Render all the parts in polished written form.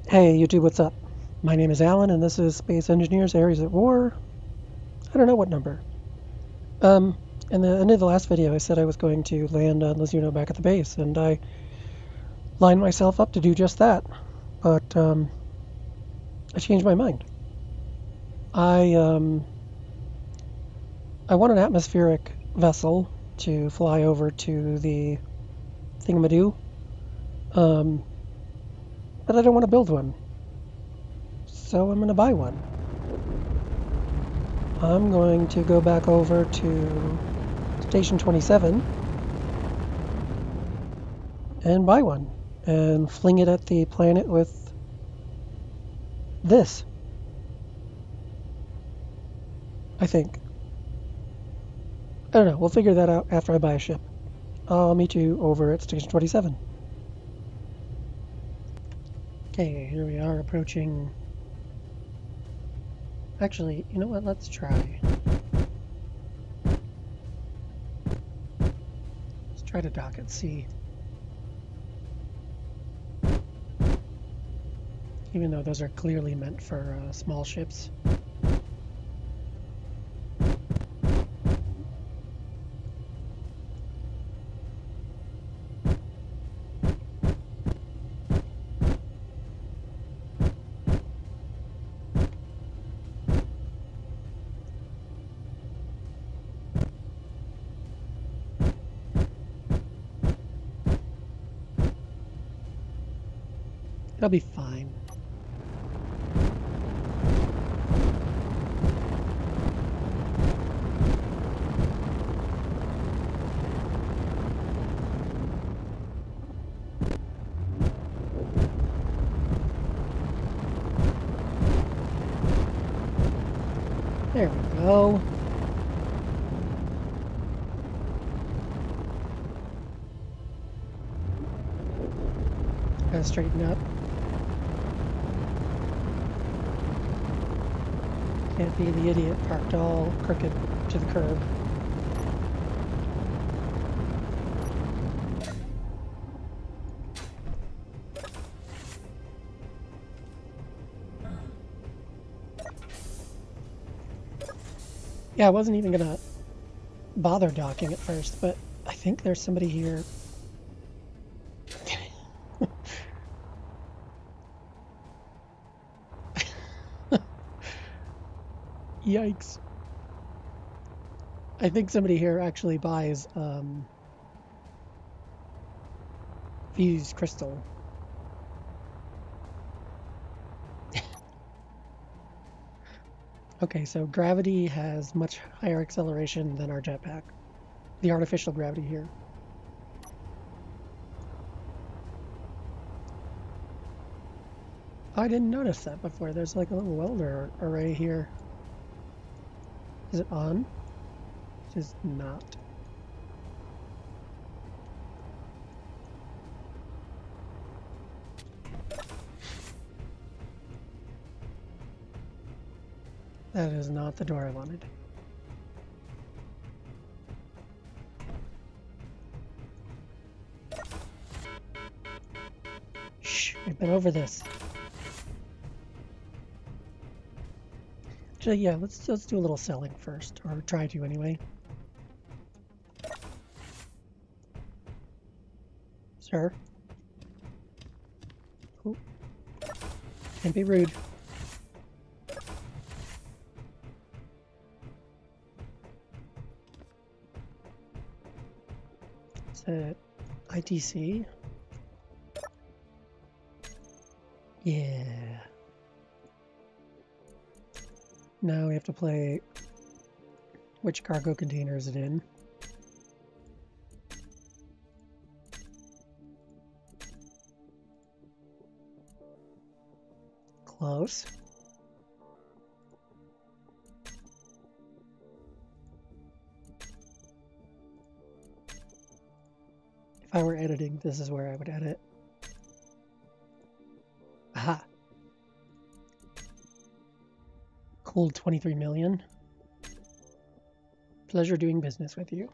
Hey YouTube, what's up? My name is Alan and this is Space Engineers Ares at War. I don't know what number. Um, in the end of the last video I said I was going to land on Lizuno back at the base, and I lined myself up to do just that. But I changed my mind. I I want an atmospheric vessel to fly over to the Thingamadoo. Um, but I don't want to build one. So I'm going to buy one. I'm going to go back over to Station 27 and buy one and fling it at the planet with this, I think. I don't know. We'll figure that out after I buy a ship. I'll meet you over at Station 27. Okay, here we are approaching... Actually, you know what? Let's try. Let's try to dock at sea. Even though those are clearly meant for small ships. It'll be fine. There we go. Gotta straighten up. Can't be the idiot parked all crooked to the curb. Yeah, I wasn't even gonna bother docking at first, but I think there's somebody here. Yikes. I think somebody here actually buys fused crystal. Okay, so gravity has much higher acceleration than our jetpack. The artificial gravity here. I didn't notice that before. There's like a little welder array here. Is it on? It is not. That is not the door I wanted. Shh, we've been over this. Actually, yeah, let's do a little selling first, or try to anyway. Sir? Ooh. Can't be rude. Is it ITC? Yeah. Now we have to play which cargo container is it in. Close. If I were editing, this is where I would edit. Aha! Cool 23 million. Pleasure doing business with you.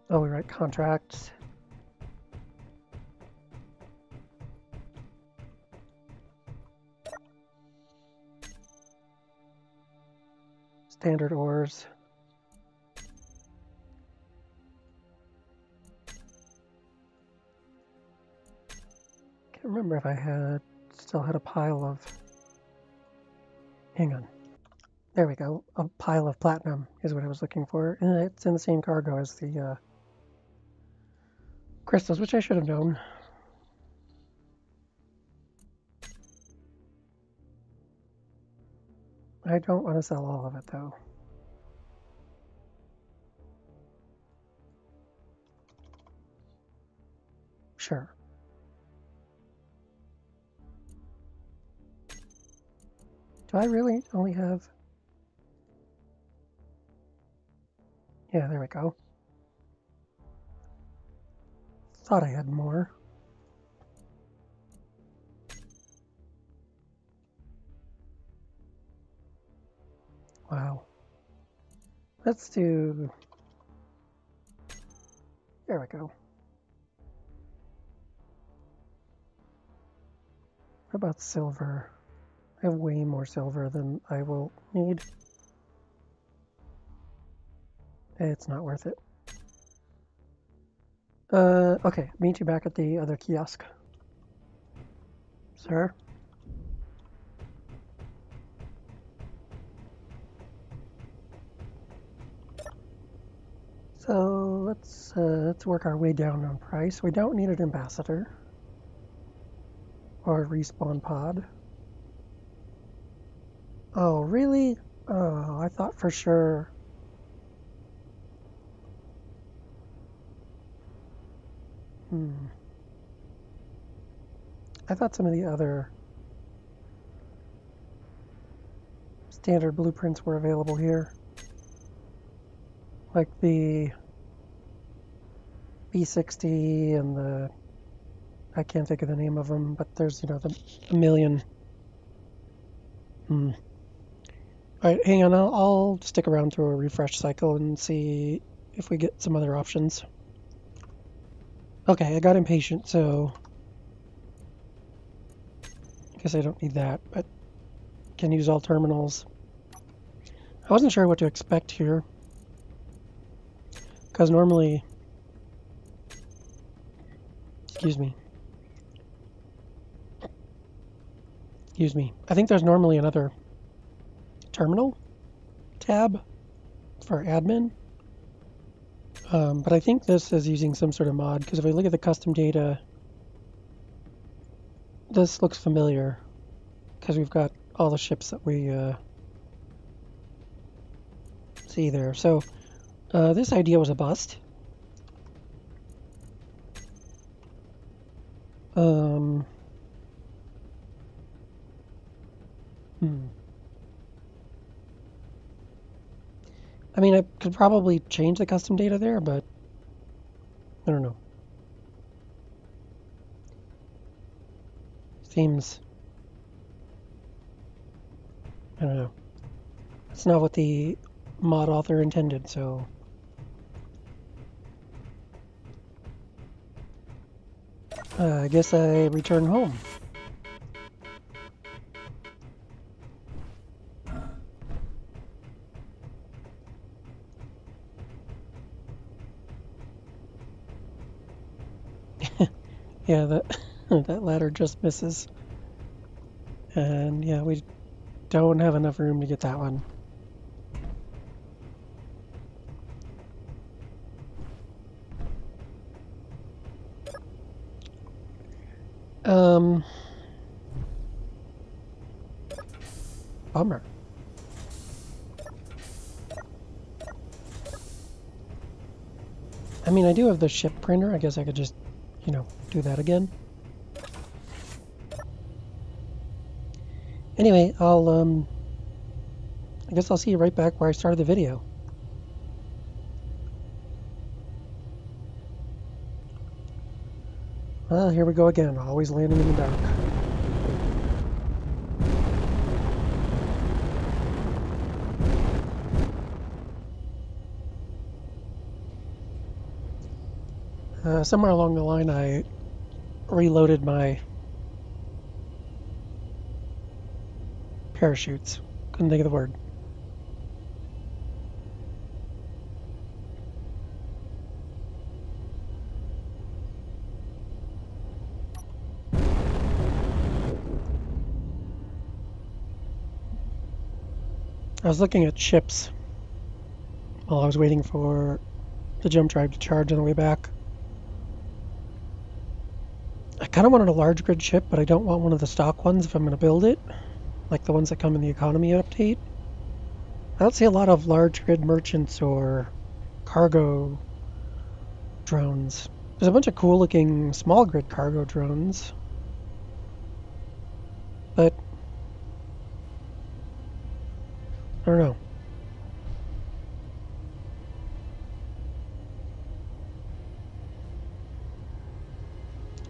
Oh, we write contracts. standard ores. Can't remember if I still had a pile of... Hang on. There we go. A pile of platinum is what I was looking for. And it's in the same cargo as the crystals, which I should have known. I don't want to sell all of it, though. Sure. Do I really only have... Yeah, there we go. Thought I had more. Wow. Let's do... There we go. What about silver? I have way more silver than I will need. It's not worth it. Okay, meet you back at the other kiosk. Sir? So let's work our way down on price. We don't need an ambassador or a respawn pod. Oh, really? Oh, I thought for sure. I thought some of the other standard blueprints were available here. Like the B60 and the... I can't think of the name of them, but there's, you know, the million. Alright, hang on, I'll stick around through a refresh cycle and see if we get some other options. Okay, I got impatient, so... I guess I don't need that, but can use all terminals. I wasn't sure what to expect here, because normally... Excuse me. I think there's normally another terminal tab for admin. But I think this is using some sort of mod, because if I look at the custom data, this looks familiar, because we've got all the ships that we see there. So this idea was a bust. I mean, I could probably change the custom data there, but I don't know. Seems... I don't know. It's not what the mod author intended, so... I guess I return home. Yeah, that ladder just misses. And yeah, we don't have enough room to get that one. Bummer. I mean, I do have the ship printer. I guess I could just, you know, do that again. Anyway, I guess I'll see you right back where I started the video. Well, here we go again, always landing in the dark. Somewhere along the line, I reloaded my parachutes. Couldn't think of the word. I was looking at ships while I was waiting for the jump drive to charge on the way back. I kind of wanted a large grid ship, but I don't want one of the stock ones if I'm going to build it, like the ones that come in the economy update. I don't see a lot of large grid merchants or cargo drones. There's a bunch of cool looking small grid cargo drones, but I don't know.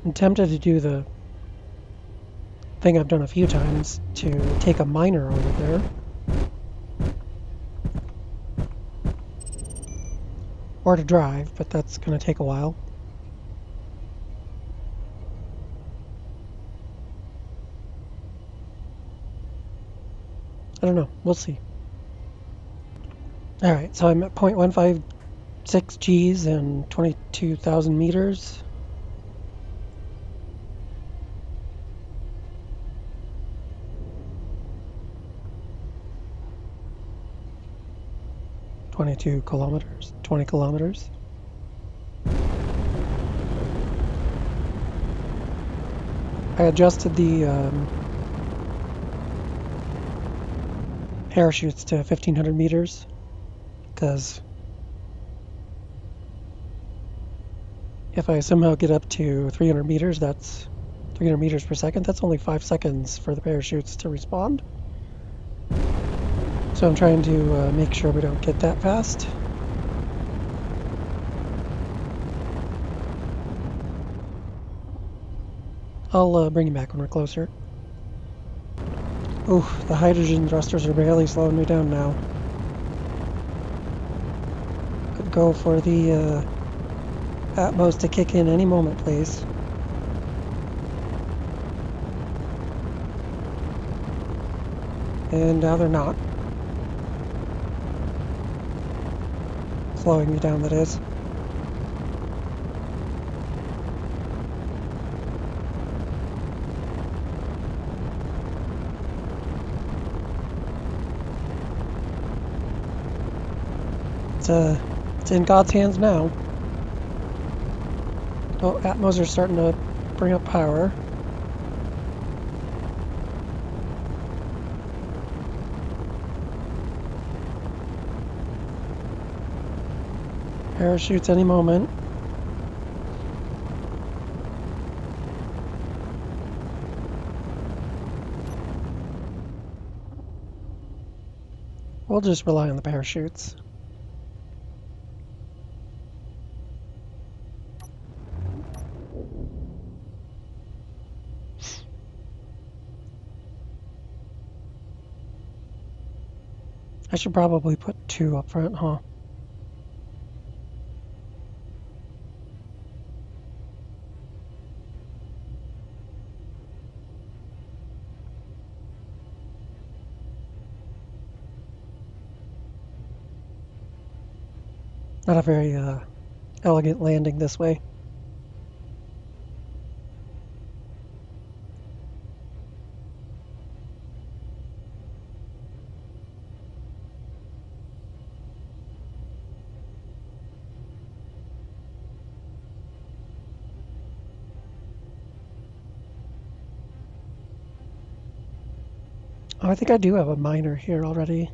I'm tempted to do the thing I've done a few times, to take a miner over there. Or to drive, but that's going to take a while. I don't know. We'll see. Alright, so I'm at 0.156 Gs and 22,000 meters. (22 kilometers, 20 kilometers). I adjusted the parachutes to 1,500 meters because if I somehow get up to 300 meters, that's 300 meters per second. That's only 5 seconds for the parachutes to respond. So I'm trying to make sure we don't get that fast. I'll bring you back when we're closer. Ooh, the hydrogen thrusters are barely slowing me down now. Could go for the Atmos to kick in any moment, please. And now they're not. Slowing me down, that is. It's in God's hands now. Oh, Atmos are starting to bring up power. Parachutes any moment. We'll just rely on the parachutes. I should probably put 2 up front, huh? Not a very elegant landing this way. Oh, I think I do have a miner here already.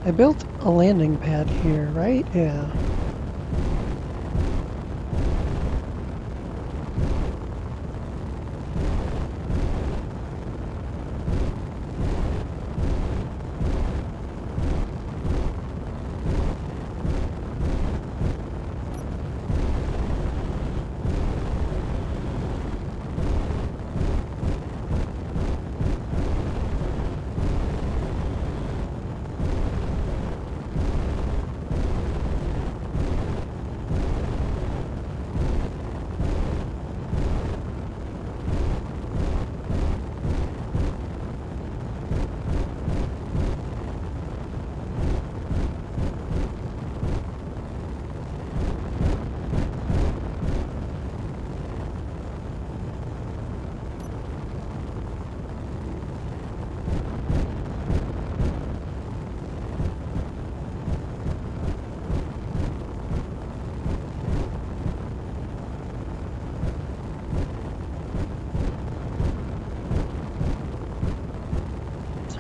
I built a landing pad here, right? Yeah.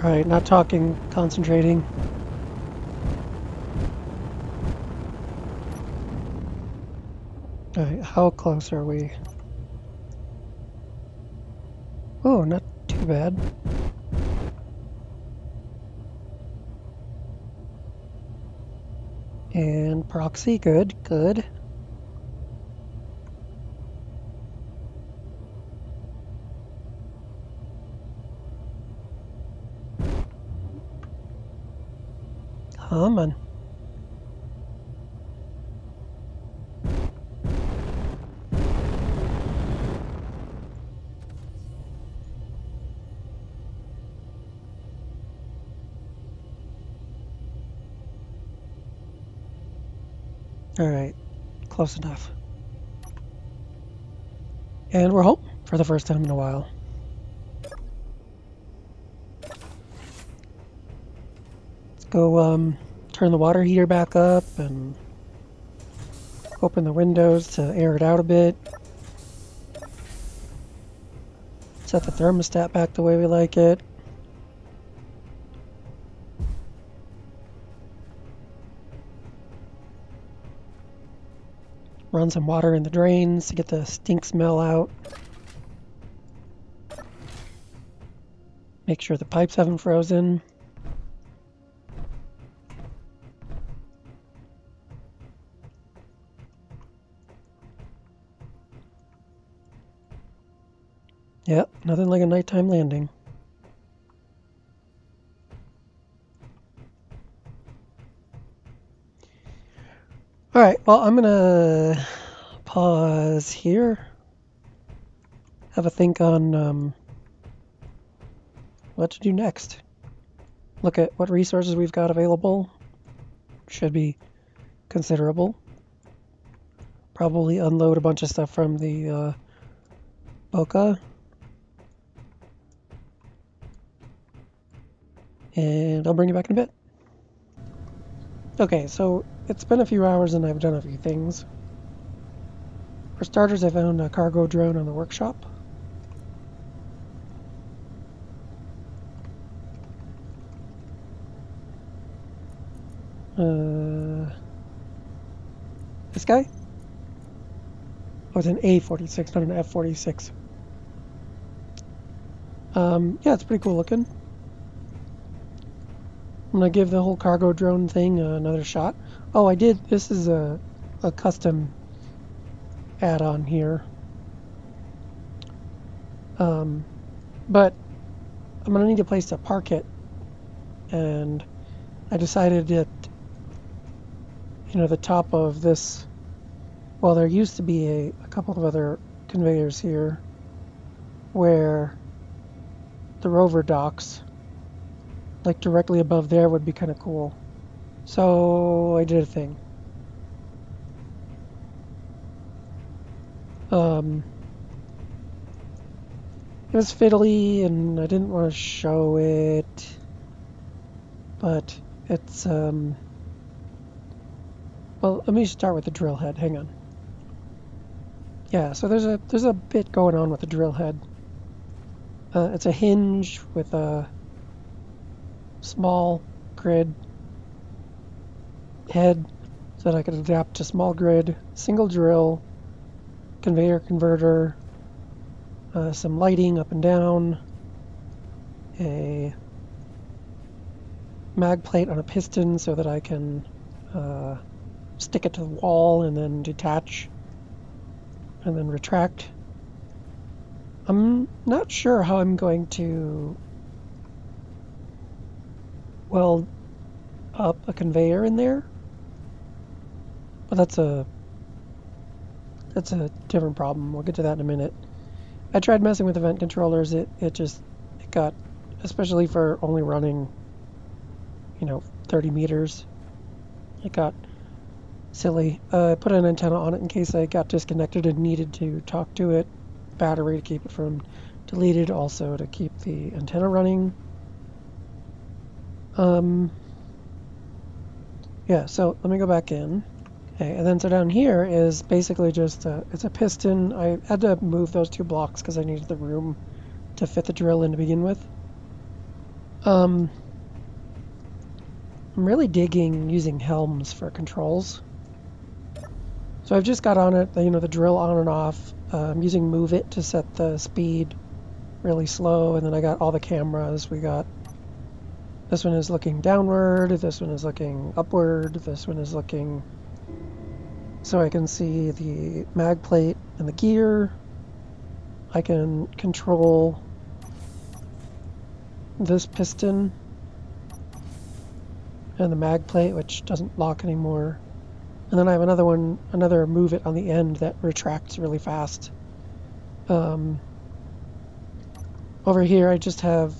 Right, not talking, concentrating. Alright, how close are we? Oh, not too bad. And proxy, good, good. Come on. Alright, close enough. And we're home for the first time in a while. Let's go turn the water heater back up and open the windows to air it out a bit. Set the thermostat back the way we like it. Run some water in the drains to get the stink smell out. Make sure the pipes haven't frozen. Yep, nothing like a nighttime landing. Alright, well, I'm gonna pause here. Have a think on what to do next. Look at what resources we've got available. Should be considerable. Probably unload a bunch of stuff from the Boca. And I'll bring you back in a bit. Okay, so it's been a few hours and I've done a few things. For starters, I found a cargo drone on the workshop. This guy? Oh, it's an A46, not an F46. Yeah, it's pretty cool looking. I'm gonna give the whole cargo drone thing another shot. Oh, I did. This is a custom add-on here. But I'm gonna need a place to park it, and I decided that, you know, the top of this. Well, there used to be a couple of other conveyors here, where the rover docks, like directly above there, would be kind of cool. So I did a thing. It was fiddly and I didn't want to show it, but it's well, let me start with the drill head. Hang on. Yeah, so there's a bit going on with the drill head. It's a hinge with a small grid head so that I could adapt to small grid, single drill, conveyor converter, some lighting up and down, a mag plate on a piston so that I can stick it to the wall and then detach and then retract. I'm not sure how I'm going to weld up a conveyor in there, but that's a different problem. We'll get to that in a minute. I tried messing with the vent controllers. It got, especially for only running, you know, 30 meters, it got silly. I put an antenna on it in case I got disconnected and needed to talk to it. Battery to keep it from deleted, also to keep the antenna running. Yeah, so let me go back in. Okay, and then so down here is basically just it's a piston. I had to move those two blocks because I needed the room to fit the drill in to begin with. I'm really digging using helms for controls. So I've just got on it, the drill on and off. I'm using Move It to set the speed really slow, and then I got all the cameras. We got this one is looking downward, this one is looking upward, this one is looking so I can see the mag plate and the gear. I can control this piston and the mag plate, which doesn't lock anymore. And then I have another Move It on the end that retracts really fast. Over here I just have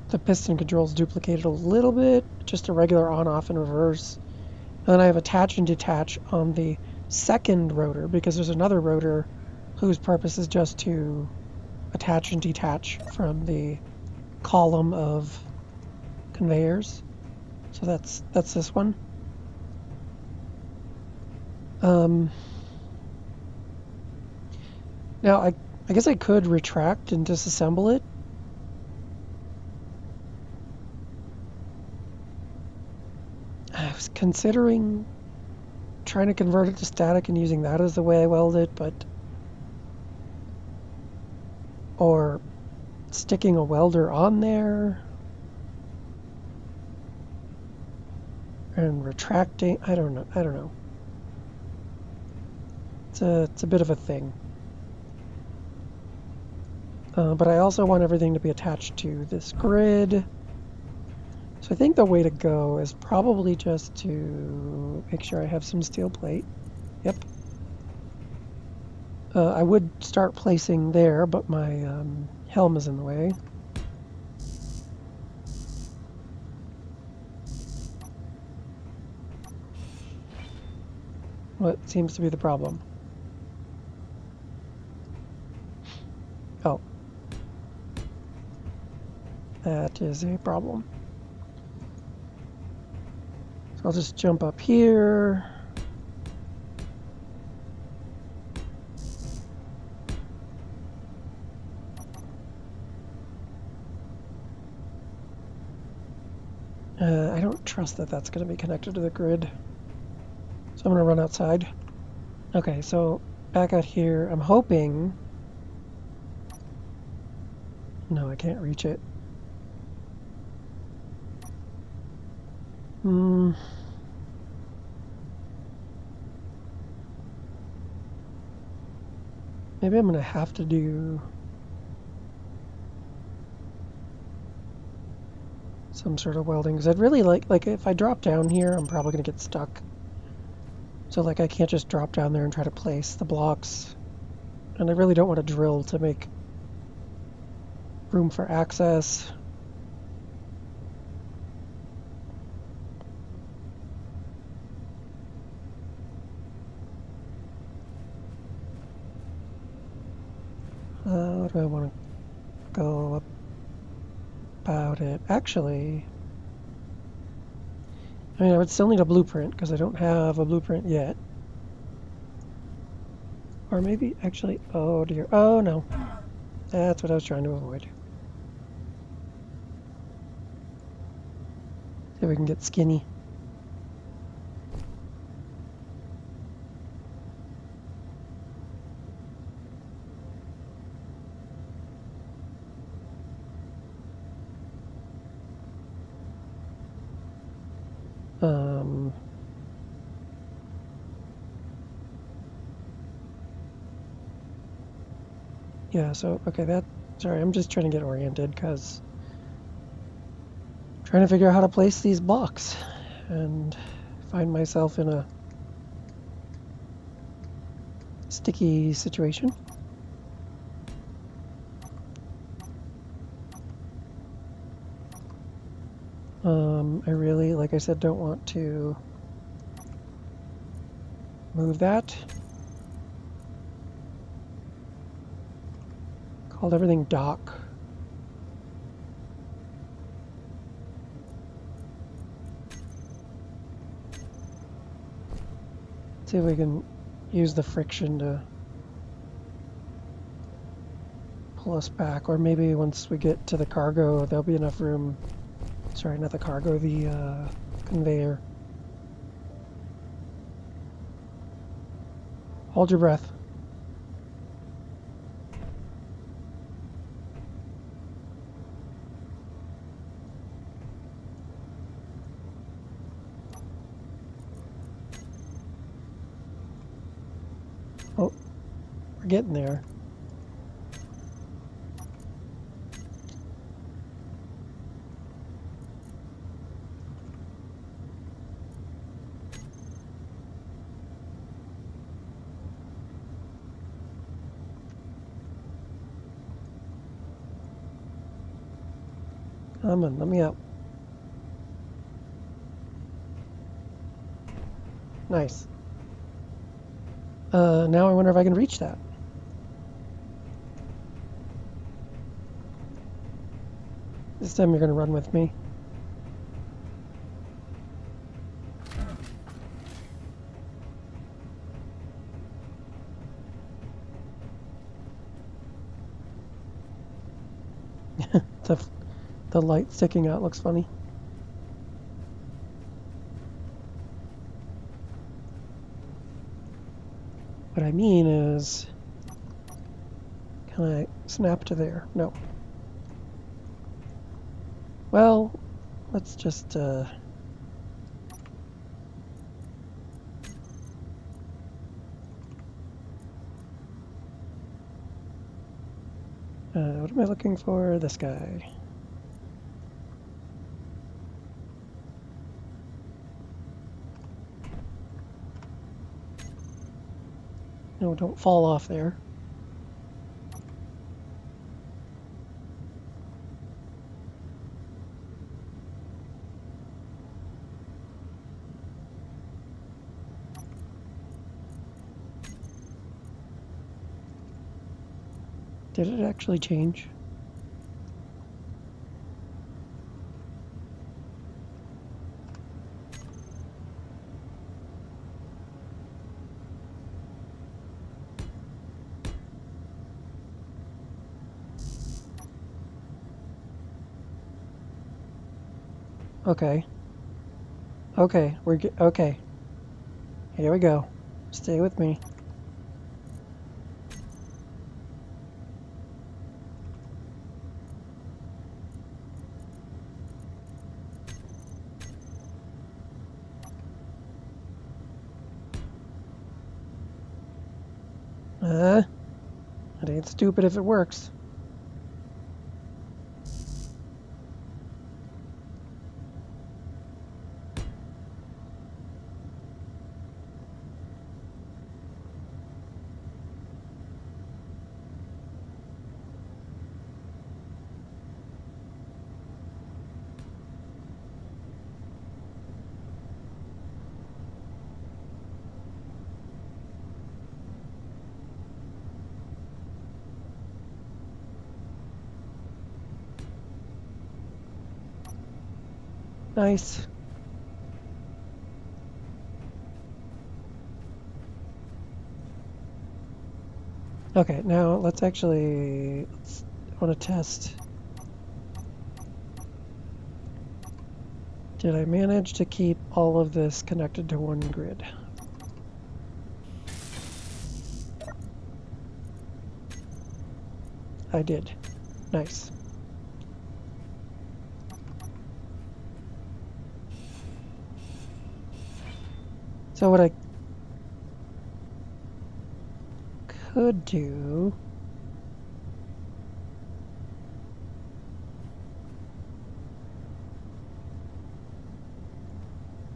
the piston controls duplicated a little bit, just a regular on-off and reverse. And then I have attach and detach on the second rotor, because there's another rotor whose purpose is just to attach and detach from the column of conveyors. So that's this one. Now I guess I could retract and disassemble it. I was considering trying to convert it to static and using that as the way I weld it, or sticking a welder on there and retracting. I don't know. It's a bit of a thing. But I also want everything to be attached to this grid. So I think the way to go is probably just to make sure I have some steel plate. Yep. I would start placing there, but my helm is in the way. What seems to be the problem? Oh. That is a problem. So I'll just jump up here. I don't trust that that's going to be connected to the grid. So I'm going to run outside. Okay, so back out here, I'm hoping... No, I can't reach it. Maybe I'm going to have to do some sort of welding, because I'd really like if I drop down here, I'm probably going to get stuck. So I can't just drop down there and try to place the blocks. And I really don't want to drill to make room for access. How do I want to go about it? Actually, I mean, I would still need a blueprint because I don't have a blueprint yet. Or maybe, actually, oh dear, oh no. That's what I was trying to avoid. See if we can get skinny. Yeah, so, okay, sorry, I'm just trying to get oriented because I'm trying to figure out how to place these blocks and find myself in a sticky situation. I really, like I said, don't want to move that. Called everything dock. See if we can use the friction to pull us back, or maybe once we get to the cargo, there'll be enough room Sorry, not the cargo, the conveyor. Hold your breath. Oh, we're getting there. Come on, let me out. Nice. Now I wonder if I can reach that. This time you're gonna run with me. The light sticking out looks funny. What I mean is, can I snap to there? No. Well, let's just, what am I looking for? This guy. No, don't fall off there. Did it actually change? Okay. Okay, okay. Here we go. Stay with me. It ain't stupid if it works. Nice. Okay, now let's actually, I want to test. Did I manage to keep all of this connected to one grid? I did. Nice. So what I could do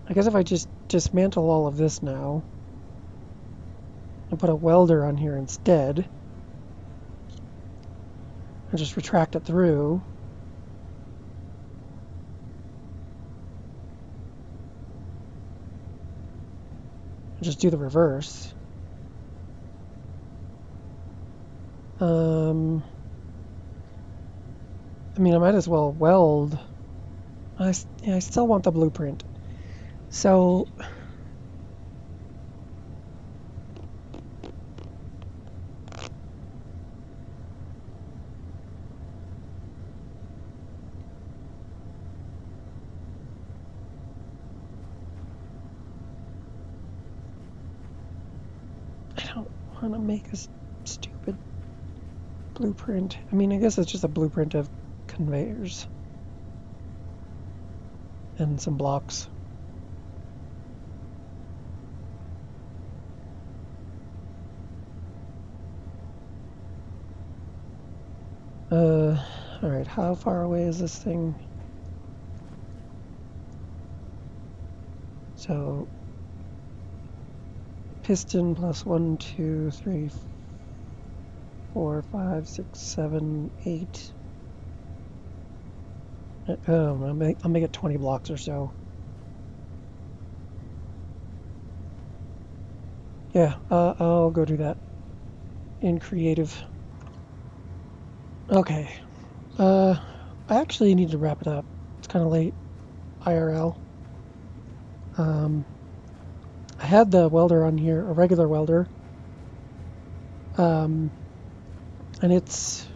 I guess if I just dismantle all of this now and put a welder on here instead and just retract it through, and just do the reverse. I mean, I might as well weld. I still want the blueprint. So don't want to make a stupid blueprint. I mean, I guess it's just a blueprint of conveyors and some blocks. Alright, how far away is this thing? So, piston plus 1, 2, 3, 4, 5, 6, 7, 8. I'll make it 20 blocks or so. Yeah, I'll go do that in creative. Okay. I actually need to wrap it up. It's kind of late. IRL. I had the welder on here, a regular welder. And its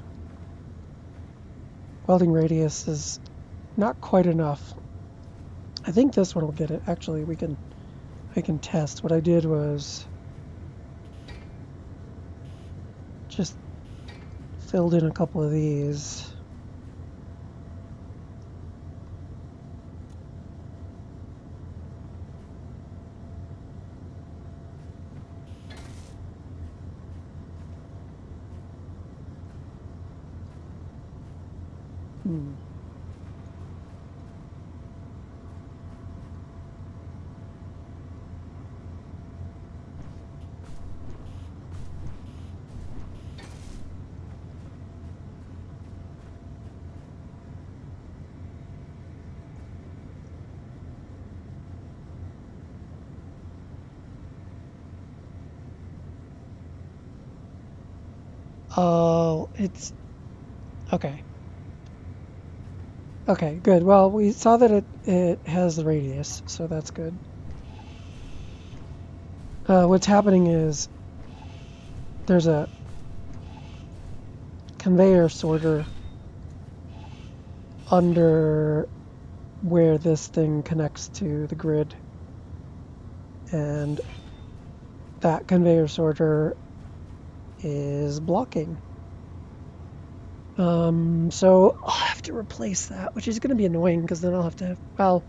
welding radius is not quite enough. I think this one will get it. Actually, I can test. What I did was just filled in a couple of these. Oh, it's okay. Okay, good. Well, we saw that it has the radius, so that's good. What's happening is there's a conveyor sorter under where this thing connects to the grid, and that conveyor sorter is blocking. So I'll have to replace that, which is going to be annoying because then I'll have to, well,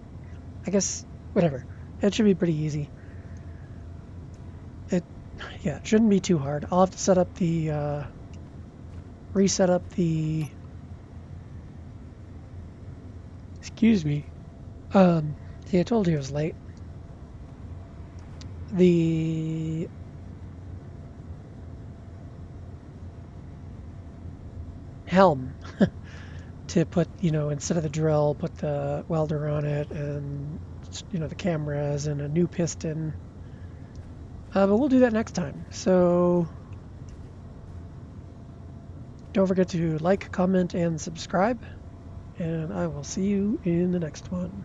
I guess, whatever. It should be pretty easy. It shouldn't be too hard. I'll have to set up the, reset up the, excuse me. See, I told you it was late. The helm to put, instead of the drill, put the welder on it, and the cameras and a new piston. But we'll do that next time. So don't forget to like, comment, and subscribe, and I will see you in the next one.